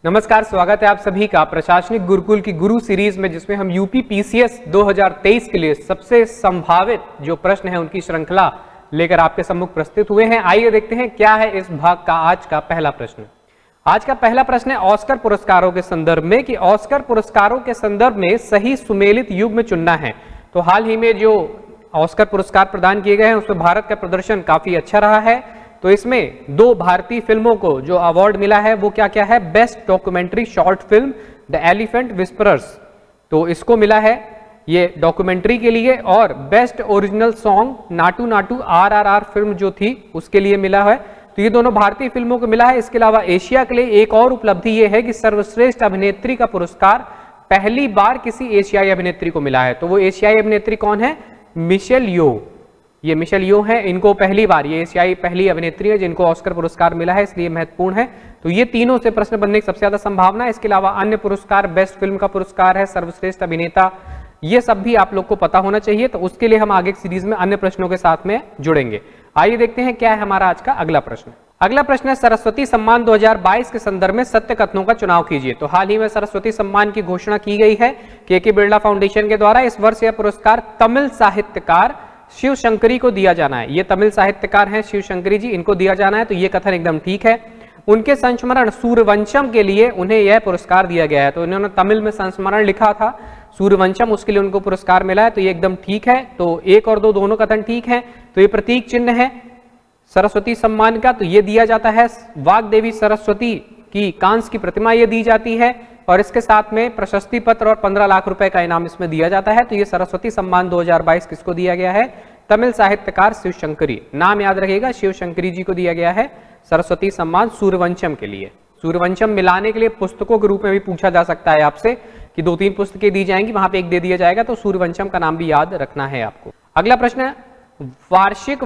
नमस्कार, स्वागत है आप सभी का प्रशासनिक गुरुकुल की गुरु सीरीज में, जिसमें हम यूपी पीसीएस 2023 के लिए सबसे संभावित जो प्रश्न है उनकी श्रृंखला लेकर आपके सम्मुख प्रस्तुत हुए हैं। आइए देखते हैं क्या है इस भाग का आज का पहला प्रश्न। आज का पहला प्रश्न है ऑस्कर पुरस्कारों के संदर्भ में कि ऑस्कर पुरस्कारों के संदर्भ में सही सुमेलित युग्म चुनना है। तो हाल ही में जो ऑस्कर पुरस्कार प्रदान किए गए हैं उसमें भारत का प्रदर्शन काफी अच्छा रहा है। तो इसमें दो भारतीय फिल्मों को जो अवार्ड मिला है वो क्या क्या है? Best documentary short film the elephant whisperers, तो इसको मिला है ये डॉक्यूमेंट्री के लिए, और best original song Naatu Naatu RRR film जो थी उसके लिए मिला है। तो ये दोनों भारतीय फिल्मों को मिला है। इसके अलावा एशिया के लिए एक और उपलब्धि ये है कि सर्वश्रेष्ठ अभिनेत्री का पुरस्कार पहली बार किसी एशियाई अभिनेत्री को मिला है। तो वो एशियाई अभिनेत्री कौन है? मिशेल यो। ये मिशेल यो है, इनको पहली बार, ये एशियाई पहली अभिनेत्री है जिनको ऑस्कर पुरस्कार मिला है, इसलिए महत्वपूर्ण है। तो ये तीनों से प्रश्न बनने की सबसे ज्यादा संभावना है। इसके अलावा अन्य पुरस्कार, बेस्ट फिल्म का पुरस्कार है, सर्वश्रेष्ठ अभिनेता, ये सब भी आप लोग को पता होना चाहिए। तो उसके लिए हम आगे सीरीज में अन्य प्रश्नों के साथ में जुड़ेंगे। आइए देखते हैं क्या है हमारा आज का अगला प्रश्न। अगला प्रश्न है सरस्वती सम्मान 2022 के संदर्भ में सत्य कथनों का चुनाव कीजिए। तो हाल ही में सरस्वती सम्मान की घोषणा की गई है के बिरला फाउंडेशन के द्वारा। इस वर्ष यह पुरस्कार तमिल साहित्यकार शिव शंकरी को दिया जाना है। ये तमिल साहित्यकार हैं शिव शंकरी जी, इनको दिया जाना है। तो ये कथन एकदम ठीक है। उनके संस्मरण सूर्यवंशम के लिए उन्हें यह पुरस्कार दिया गया है। तो इन्होंने तमिल में संस्मरण लिखा था सूर्यवंशम, उसके लिए उनको पुरस्कार मिला है। तो ये एकदम ठीक है। तो एक और दो दोनों कथन ठीक है। तो ये प्रतीक चिन्ह है सरस्वती सम्मान का, तो ये दिया जाता है। वाग्देवी सरस्वती की कांस्य की प्रतिमा ये दी जाती है, और इसके साथ में प्रशस्ति पत्र और 15 लाख रुपए का इनाम इसमें दिया जाता है। तो ये सरस्वती सम्मान 2022 किसको दिया गया है? तमिल साहित्यकार शिव शंकरी। नाम याद रखिएगा, शिव शंकरी जी को दिया गया है सरस्वती सम्मान सूर्यवंशम के लिए। सूर्यवंशम मिलाने के लिए पुस्तकों के रूप में भी पूछा जा सकता है आपसे कि 2-3 पुस्तकें दी जाएंगी, वहां पे एक दे दिया जाएगा। तो सूर्यवंशम का नाम भी याद रखना है आपको। अगला प्रश्न है वार्षिक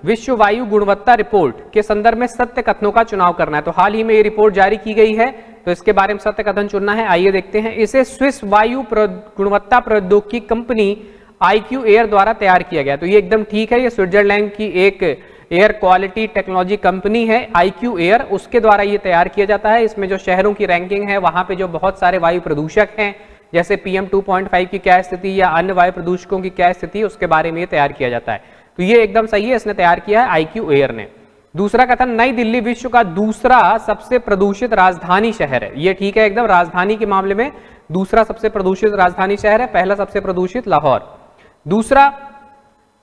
विश्व वायु गुणवत्ता रिपोर्ट के संदर्भ में सत्य कथनों का चुनाव करना है। तो हाल ही में ये रिपोर्ट जारी की गई है, तो इसके बारे में सत्य कथन चुनना है। आइए देखते हैं। इसे स्विस वायु गुणवत्ता प्रौद्योगिकी कंपनी IQ एयर द्वारा तैयार किया गया। तो ये एकदम ठीक है। ये स्विट्जरलैंड की एक एयर क्वालिटी टेक्नोलॉजी कंपनी है IQ एयर, उसके द्वारा ये तैयार किया जाता है। इसमें जो शहरों की रैंकिंग है, वहां पे जो बहुत सारे वायु प्रदूषक हैं, जैसे PM 2.5 की क्या स्थिति या अन्य वायु प्रदूषकों की क्या स्थिति, उसके बारे में ये तैयार किया जाता है। तो ये एकदम सही है, इसने तैयार किया है IQ एयर ने। दूसरा कथन, नई दिल्ली विश्व का दूसरा सबसे प्रदूषित राजधानी शहर है। ये ठीक है एकदम, राजधानी के मामले में दूसरा सबसे प्रदूषित राजधानी शहर है, पहला सबसे प्रदूषित लाहौर। दूसरा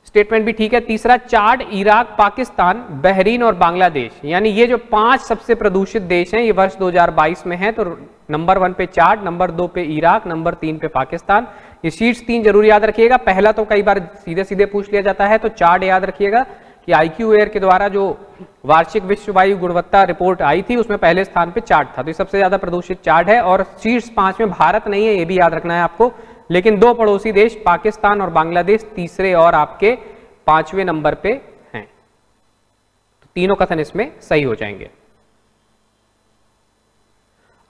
स्टेटमेंट भी ठीक है। तीसरा, चाड, इराक, पाकिस्तान, बहरीन और बांग्लादेश, यानी ये जो 5 सबसे प्रदूषित देश हैं, ये वर्ष 2022 में है। तो नंबर 1 पे चाड, नंबर 2 पे इराक, नंबर 3 पे पाकिस्तान। ये शीर्ष 3 जरूर याद रखिएगा। पहला तो कई बार सीधे सीधे पूछ लिया जाता है, तो चाड याद रखिएगा कि IQ एयर के द्वारा जो वार्षिक विश्व वायु गुणवत्ता रिपोर्ट आई थी उसमें पहले स्थान पे चाड था। तो सबसे ज्यादा प्रदूषित चाड है, और शीर्ष 5 में भारत नहीं है, ये भी याद रखना है आपको। लेकिन 2 पड़ोसी देश पाकिस्तान और बांग्लादेश तीसरे और आपके 5वें नंबर पे हैं। तो तीनों कथन इसमें सही हो जाएंगे।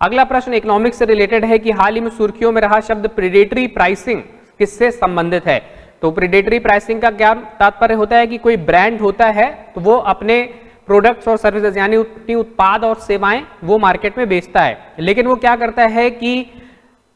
अगला प्रश्न इकोनॉमिक्स से रिलेटेड है कि हाल ही में सुर्खियों में रहा शब्द प्रेडेटरी प्राइसिंग किससे संबंधित है? तो प्रेडेटरी प्राइसिंग का क्या तात्पर्य होता है कि कोई ब्रांड होता है तो वो अपने प्रोडक्ट्स और सर्विसेज यानी अपनी उत्पाद और सेवाएं वो मार्केट में बेचता है, लेकिन वो क्या करता है कि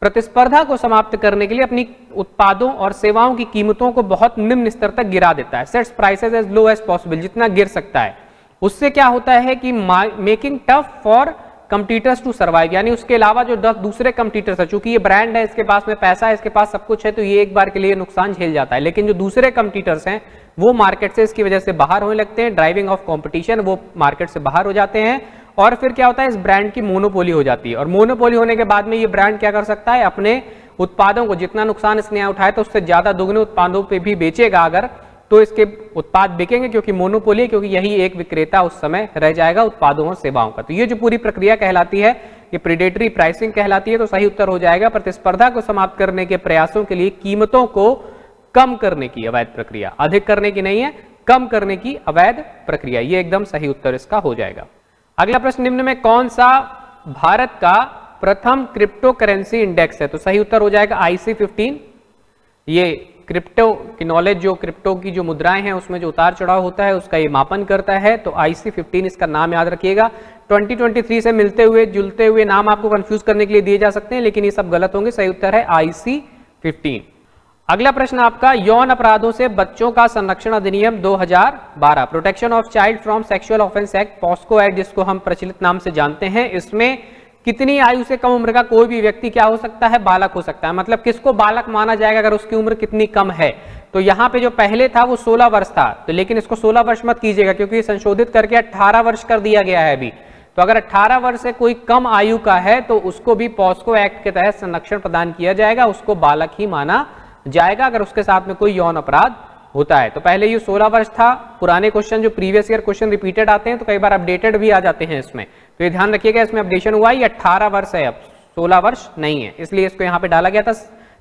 प्रतिस्पर्धा को समाप्त करने के लिए अपनी उत्पादों और सेवाओं की कीमतों को बहुत निम्न स्तर तक गिरा देता है। Sets prices as low as possible, जितना गिर सकता है। उससे क्या होता है कि making tough for competitors to survive, यानी उसके अलावा जो 10 दूसरे कंपटीटर्स है, चूंकि ये ब्रांड है, इसके पास में पैसा है, इसके पास सब कुछ है, तो ये एक बार के लिए नुकसान झेल जाता है। लेकिन जो दूसरे कंपटीटर्स हैं वो मार्केट से इसकी वजह से बाहर होने लगते हैं। ड्राइविंग ऑफ कंपटीशन, वो मार्केट से बाहर हो जाते हैं, और फिर क्या होता है, इस ब्रांड की मोनोपोली हो जाती है। और मोनोपोली होने के बाद में ये ब्रांड क्या कर सकता है, अपने उत्पादों को, जितना नुकसान इसने उठाया तो उससे ज्यादा दुगने उत्पादों पे भी बेचेगा अगर, तो इसके उत्पाद बिकेंगे, क्योंकि मोनोपोली, क्योंकि यही एक विक्रेता उस समय रह जाएगा उत्पादों और सेवाओं का। तो ये जो पूरी प्रक्रिया कहलाती है ये प्रेडेटरी प्राइसिंग कहलाती है। तो सही उत्तर हो जाएगा प्रतिस्पर्धा को समाप्त करने के प्रयासों के लिए कीमतों को कम करने की अवैध प्रक्रिया। अधिक करने की नहीं है, कम करने की अवैध प्रक्रिया। ये एकदम सही उत्तर इसका हो जाएगा। अगला प्रश्न, निम्न में कौन सा भारत का प्रथम क्रिप्टो करेंसी इंडेक्स है? तो सही उत्तर हो जाएगा IC 15। ये क्रिप्टो की नॉलेज, जो क्रिप्टो की जो मुद्राएं हैं उसमें जो उतार चढ़ाव होता है उसका ये मापन करता है। तो IC15 इसका नाम याद रखिएगा। 2023 से मिलते हुए जुलते हुए नाम आपको कंफ्यूज करने के लिए दिए जा सकते हैं, लेकिन ये सब गलत होंगे। सही उत्तर है IC15। अगला प्रश्न आपका, यौन अपराधों से बच्चों का संरक्षण अधिनियम 2012, protection of child from sexual offence act, POCSO act जिसको हम प्रचलित नाम से जानते हैं, इसमें कितनी आयु से कम उम्र का कोई भी व्यक्ति क्या हो सकता है? बालक हो सकता है। मतलब किसको बालक माना जाएगा अगर उसकी उम्र कितनी कम है? तो यहाँ पे जो पहले था वो 16 वर्ष था, तो लेकिन इसको 16 वर्ष मत कीजिएगा क्योंकि संशोधित करके 18 वर्ष कर दिया गया है अभी। तो अगर 18 वर्ष से कोई कम आयु का है तो उसको भी पॉस्को एक्ट के तहत संरक्षण प्रदान किया जाएगा, उसको बालक ही माना जाएगा अगर उसके साथ में कोई यौन अपराध होता है। तो पहले ये 16 वर्ष था। पुराने क्वेश्चन जो प्रीवियस ईयर क्वेश्चन रिपीटेड आते हैं तो कई बार अपडेटेड भी आ जाते हैं इसमें, तो ये ध्यान रखिएगा इसमें अपडेशन हुआ, ये 18 वर्ष है, अब 16 वर्ष नहीं है, इसलिए इसको यहाँ पे डाला गया था।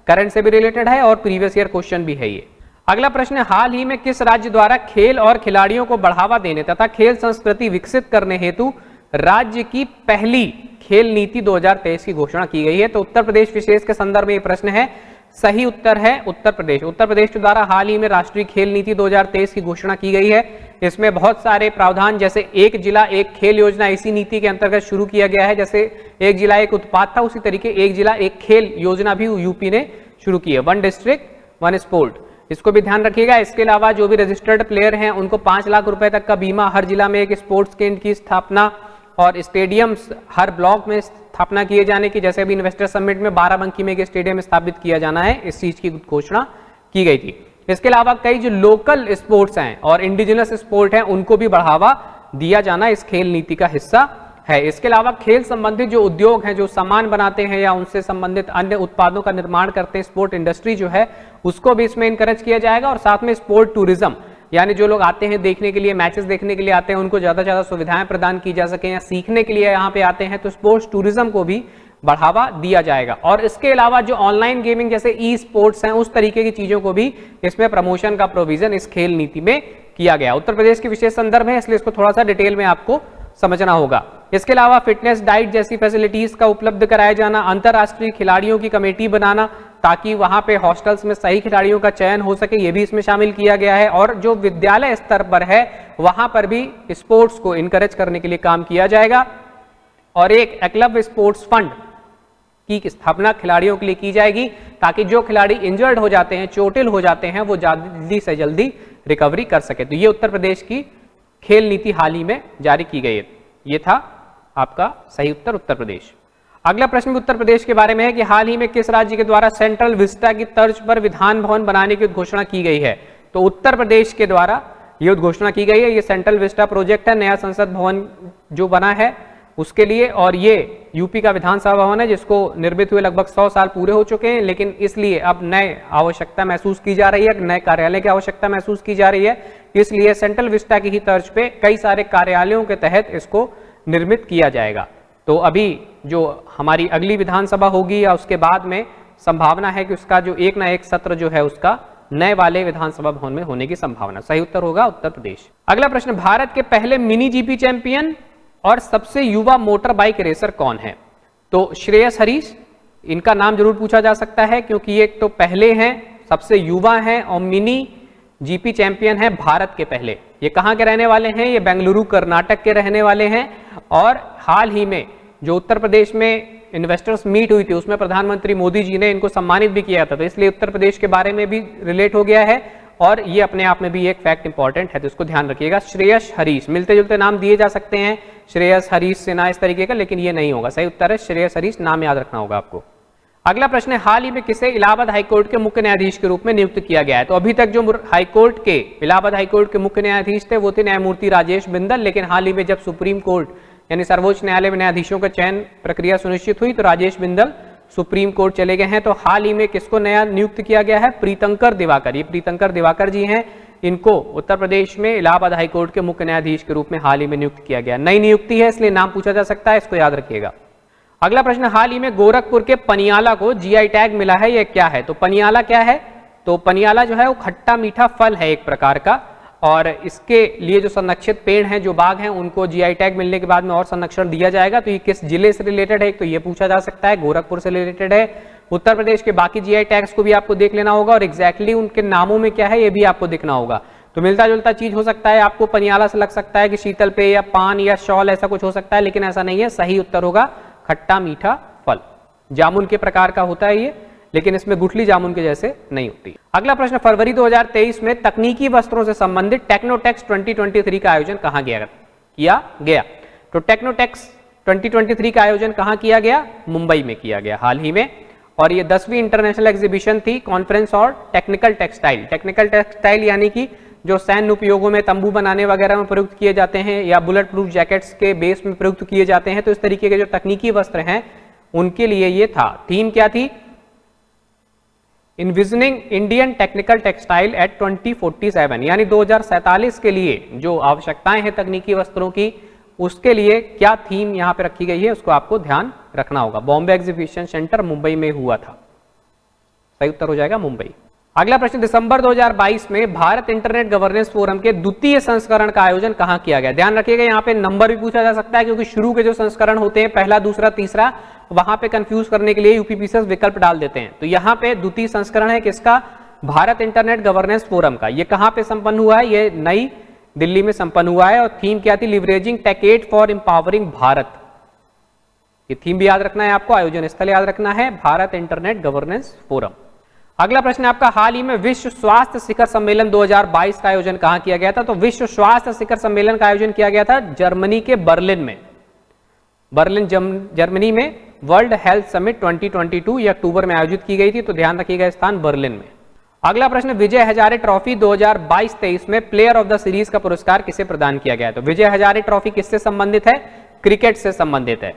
करंट से भी रिलेटेड है और प्रीवियस ईयर क्वेश्चन भी है ये। अगला प्रश्न है, हाल ही में किस राज्य द्वारा खेल और खिलाड़ियों को बढ़ावा देने तथा खेल संस्कृति विकसित करने हेतु राज्य की पहली खेल नीति 2023 की घोषणा की गई है? तो उत्तर प्रदेश विशेष के संदर्भ में ये प्रश्न है। सही उत्तर है उत्तर प्रदेश। उत्तर प्रदेश के द्वारा हाल ही में राष्ट्रीय खेल नीति 2023 की घोषणा की गई है। इसमें बहुत सारे प्रावधान, जैसे एक जिला एक खेल योजना इसी नीति के अंतर्गत शुरू किया गया है। जैसे एक जिला एक उत्पाद था, उसी तरीके एक जिला एक खेल योजना भी यूपी ने शुरू की है। 1 डिस्ट्रिक्ट 1 स्पोर्ट, इसको भी ध्यान रखिएगा। इसके अलावा जो भी रजिस्टर्ड प्लेयर हैं उनको 5 लाख रुपए तक का बीमा, हर जिला में एक स्पोर्ट्स केंद्र की स्थापना और स्टेडियम्स हर ब्लॉक में स्थापना किए जाने की, जैसे अभी इन्वेस्टर समिट में बाराबंकी में एक स्टेडियम स्थापित किया जाना है, इस चीज की घोषणा की गई थी। इसके अलावा कई जो लोकल स्पोर्ट्स हैं और इंडिजिनस स्पोर्ट हैं उनको भी बढ़ावा दिया जाना इस खेल नीति का हिस्सा है। इसके अलावा खेल संबंधित जो उद्योग हैं, जो सामान बनाते हैं या उनसे संबंधित अन्य उत्पादों का निर्माण करते हैं, स्पोर्ट इंडस्ट्री जो है उसको भी इसमें इनकरेज किया जाएगा। और साथ में स्पोर्ट टूरिज्म, यानी जो लोग आते हैं देखने के लिए, मैचेस देखने के लिए आते हैं, उनको ज्यादा से ज्यादा सुविधाएं प्रदान की जा सके, या सीखने के लिए यहाँ पे आते हैं तो स्पोर्ट्स टूरिज्म को भी बढ़ावा दिया जाएगा। और इसके अलावा जो ऑनलाइन गेमिंग जैसे ई स्पोर्ट्स हैं, उस तरीके की चीजों को भी इसमें प्रमोशन का प्रोविजन इस खेल नीति में किया गया। उत्तर प्रदेश के विशेष संदर्भ है, इसलिए इसको थोड़ा सा डिटेल में आपको समझना होगा। इसके अलावा फिटनेस, डाइट जैसी फैसिलिटीज का उपलब्ध कराया जाना, अंतरराष्ट्रीय खिलाड़ियों की कमेटी बनाना ताकि वहां पे हॉस्टल्स में सही खिलाड़ियों का चयन हो सके, ये भी इसमें शामिल किया गया है। और जो विद्यालय स्तर पर है वहां पर भी स्पोर्ट्स को इनकरेज करने के लिए काम किया जाएगा। और एक एकलव्य स्पोर्ट्स फंड की स्थापना खिलाड़ियों के लिए की जाएगी ताकि जो खिलाड़ी इंजर्ड हो जाते हैं, चोटिल हो जाते हैं, वो जल्दी से जल्दी रिकवरी कर सके। तो ये उत्तर प्रदेश की खेल नीति हाल ही में जारी की गई है। ये था आपका सही उत्तर, उत्तर प्रदेश। अगला प्रश्न भी उत्तर प्रदेश के बारे में है कि हाल ही में किस राज्य के द्वारा सेंट्रल विस्टा की तर्ज पर विधान भवन बनाने की घोषणा की गई है? तो उत्तर प्रदेश के द्वारा ये घोषणा की गई है। ये सेंट्रल विस्टा प्रोजेक्ट है, नया संसद भवन जो बना है उसके लिए, और ये यूपी का विधानसभा भवन है जिसको निर्मित हुए लगभग 100 साल पूरे हो चुके हैं, लेकिन इसलिए अब नए आवश्यकता महसूस की जा रही है, नए कार्यालय की आवश्यकता महसूस की जा रही है। इसलिए सेंट्रल विस्टा की ही तर्ज पे कई सारे कार्यालयों के तहत इसको निर्मित किया जाएगा। तो अभी जो हमारी अगली विधानसभा होगी या उसके बाद में संभावना है कि उसका जो एक ना एक सत्र जो है उसका नए वाले विधानसभा भवन में होने की संभावना। सही उत्तर होगा उत्तर प्रदेश। अगला प्रश्न, भारत के पहले मिनी जीपी चैंपियन और सबसे युवा मोटर बाइक रेसर कौन है? तो श्रेयस हरीश, इनका नाम जरूर पूछा जा सकता है क्योंकि ये तो पहले हैं, सबसे युवा हैं और मिनी जीपी चैंपियन है भारत के पहले। ये कहाँ के रहने वाले हैं? ये बेंगलुरु कर्नाटक के रहने वाले हैं। और हाल ही में जो उत्तर प्रदेश में इन्वेस्टर्स मीट हुई थी उसमें प्रधानमंत्री मोदी जी ने इनको सम्मानित भी किया था, तो इसलिए उत्तर प्रदेश के बारे में भी रिलेट हो गया है और ये अपने आप में भी एक फैक्ट इंपॉर्टेंट है, तो इसको ध्यान रखिएगा। श्रेयस हरीश, मिलते जुलते नाम दिए जा सकते हैं, श्रेयस हरीश सिन्हा इस तरीके का, लेकिन ये नहीं होगा। सही उत्तर है श्रेयस हरीश, नाम याद रखना होगा आपको। अगला प्रश्न है, हाल ही में किसे इलाहाबाद हाईकोर्ट के मुख्य न्यायाधीश के रूप में नियुक्त किया गया है? तो अभी तक जो हाईकोर्ट के, इलाहाबाद हाईकोर्ट के मुख्य न्यायाधीश थे वो थे न्यायमूर्ति राजेश बिंदल, लेकिन हाल ही में जब सुप्रीम कोर्ट यानी सर्वोच्च न्यायालय में न्यायाधीशों का चयन प्रक्रिया सुनिश्चित हुई तो राजेश बिंदल सुप्रीम कोर्ट चले गए हैं। तो हाल ही में किसको नया नियुक्त किया गया है? प्रीतंकर दिवाकर। ये प्रीतंकर दिवाकर जी हैं, इनको उत्तर प्रदेश में इलाहाबाद हाईकोर्ट के मुख्य न्यायाधीश के रूप में हाल ही में नियुक्त किया गया। नई नियुक्ति है इसलिए नाम पूछा जा सकता है, इसको याद रखिएगा। अगला प्रश्न, हाल ही में गोरखपुर के पनियाला को जीआई टैग मिला है, यह क्या है? तो पनियाला क्या है? तो पनियाला जो है वो खट्टा मीठा फल है एक प्रकार का, और इसके लिए जो संरक्षित पेड़ हैं, जो बाग हैं, उनको जीआई टैग मिलने के बाद में और संरक्षण दिया जाएगा। तो ये किस जिले से रिलेटेड है? तो ये पूछा जा सकता है, गोरखपुर से रिलेटेड है। उत्तर प्रदेश के बाकी जीआई टैग्स को भी आपको देख लेना होगा और एग्जैक्टली उनके नामों में क्या है ये भी आपको देखना होगा। तो मिलता जुलता चीज हो सकता है, आपको पनियाला से लग सकता है कि शीतल पेय या पान या शॉल ऐसा कुछ हो सकता है, लेकिन ऐसा नहीं है। सही उत्तर होगा खट्टा मीठा फल। जामुन के प्रकार का होता है ये, लेकिन इसमें गुठली जामुन के जैसे नहीं होती। अगला प्रश्न, फरवरी 2023 में तकनीकी वस्त्रों से संबंधित टेक्नोटेक्स 2023 का आयोजन कहां किया गया? तो टेक्नोटेक्स 2023 का आयोजन कहां किया गया? मुंबई में किया गया हाल ही में। और ये 10वीं इंटरनेशनल एग्जीबिशन थी, कॉन्फ्रेंस और टेक्निकल टेक्सटाइल। टेक्निकल टेक्सटाइल यानी कि जो सैन्य उपयोगों में तंबू बनाने वगैरह में प्रयुक्त किए जाते हैं या बुलेट प्रूफ जैकेट्स के बेस में प्रयुक्त किए जाते हैं, तो इस तरीके के जो तकनीकी वस्त्र हैं उनके लिए ये था। थीम क्या थी? Envisioning Indian technical textile eight 2047, यानी 2047 के लिए जो आवश्यकताएं हैं तकनीकी वस्त्रों की, उसके लिए क्या थीम यहां पे रखी गई है उसको आपको ध्यान रखना होगा। बॉम्बे एग्जीबिशन सेंटर मुंबई में हुआ था। सही उत्तर हो जाएगा मुंबई। अगला प्रश्न, दिसंबर 2022 में भारत इंटरनेट गवर्नेंस फोरम के द्वितीय संस्करण का आयोजन कहां किया गया? ध्यान रखिएगा यहाँ पे नंबर भी पूछा जा सकता है, क्योंकि शुरू के जो संस्करण होते हैं पहला, दूसरा, तीसरा, वहां पे कंफ्यूज करने के लिए यूपीपीसीएस विकल्प डाल देते हैं। तो यहाँ पे द्वितीय संस्करण है किसका? भारत इंटरनेट गवर्नेंस फोरम का। ये कहां पे संपन्न हुआ है? ये नई दिल्ली में संपन्न हुआ है। और थीम क्या थी? Leveraging tech aid for empowering Bharat. ये थीम भी याद रखना है आपको, आयोजन स्थल याद रखना है, भारत इंटरनेट गवर्नेंस फोरम। अगला प्रश्न आपका, हाल ही में विश्व स्वास्थ्य शिखर सम्मेलन 2022 का आयोजन कहां किया गया था? तो विश्व स्वास्थ्य शिखर सम्मेलन का आयोजन किया गया था जर्मनी के बर्लिन में। बर्लिन जर्मनी में वर्ल्ड हेल्थ समिट 2022 ये अक्टूबर में आयोजित की गई थी, तो ध्यान रखिएगा स्थान बर्लिन में। अगला प्रश्न, विजय हजारे ट्रॉफी 2022-23 में प्लेयर ऑफ द सीरीज का पुरस्कार किसे प्रदान किया गया है? तो विजय हजारे ट्रॉफी किससे संबंधित है? क्रिकेट से संबंधित है।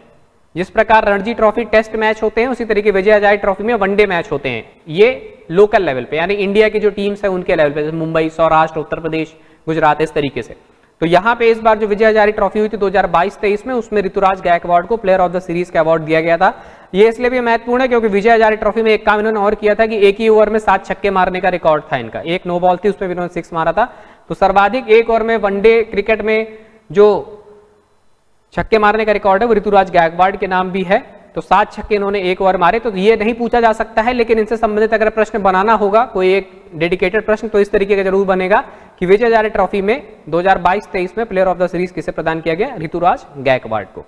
जिस प्रकार रणजी ट्रॉफी टेस्ट मैच होते हैं, उसी तरीके विजय हजारे ट्रॉफी में वनडे मैच होते हैं। ये लोकल लेवल पे, यानी इंडिया की जो टीम्स है उनके लेवल पे, जैसे मुंबई, सौराष्ट्र, उत्तर प्रदेश, गुजरात, इस तरीके से। तो यहाँ पे इस बार जो विजय हजारे ट्रॉफी हुई थी 2022-23 में, उसमें ऋतुराज गायकवाड़ को प्लेयर ऑफ द सीरीज का अवार्ड दिया गया था। ये इसलिए भी महत्वपूर्ण है क्योंकि विजय हजारे ट्रॉफी में एक काम इन्होंने और किया था कि एक ही ओवर में 7 छक्के मारने का रिकॉर्ड था इनका। एक नो बॉल थी, उसमें इन्होंने 6 मारा था। तो सर्वाधिक एक ओवर में वनडे क्रिकेट में जो छक्के मारने का रिकॉर्ड है वो ऋतुराज गायकवाड़ के नाम भी है। तो 7 छक्के इन्होंने एक ओवर मारे। तो ये नहीं पूछा जा सकता है, लेकिन इनसे संबंधित अगर प्रश्न बनाना होगा कोई एक डेडिकेटेड प्रश्न, तो इस तरीके का जरूर बनेगा कि विजय हजारे ट्रॉफी में 2022-23 में प्लेयर ऑफ द सीरीज किसे प्रदान किया गया? ऋतुराज गायकवाड़ को।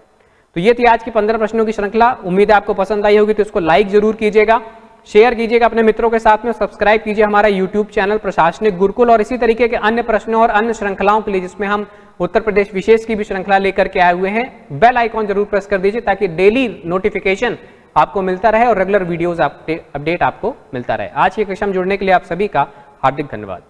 तो ये थी आज की 15 प्रश्नों की श्रृंखला। उम्मीद है आपको पसंद आई होगी, तो इसको लाइक जरूर कीजिएगा, शेयर कीजिएगा अपने मित्रों के साथ में, सब्सक्राइब कीजिए हमारा यूट्यूब चैनल प्रशासनिक गुरुकुल। और इसी तरीके के अन्य प्रश्नों और अन्य श्रृंखलाओं के लिए, जिसमें हम उत्तर प्रदेश विशेष की भी श्रृंखला लेकर के आए हुए हैं, बेल आइकॉन जरूर प्रेस कर दीजिए ताकि डेली नोटिफिकेशन आपको मिलता रहे और रेगुलर वीडियोस अपडेट आपको मिलता रहे। आज की कक्षा में जुड़ने के लिए आप सभी का हार्दिक धन्यवाद।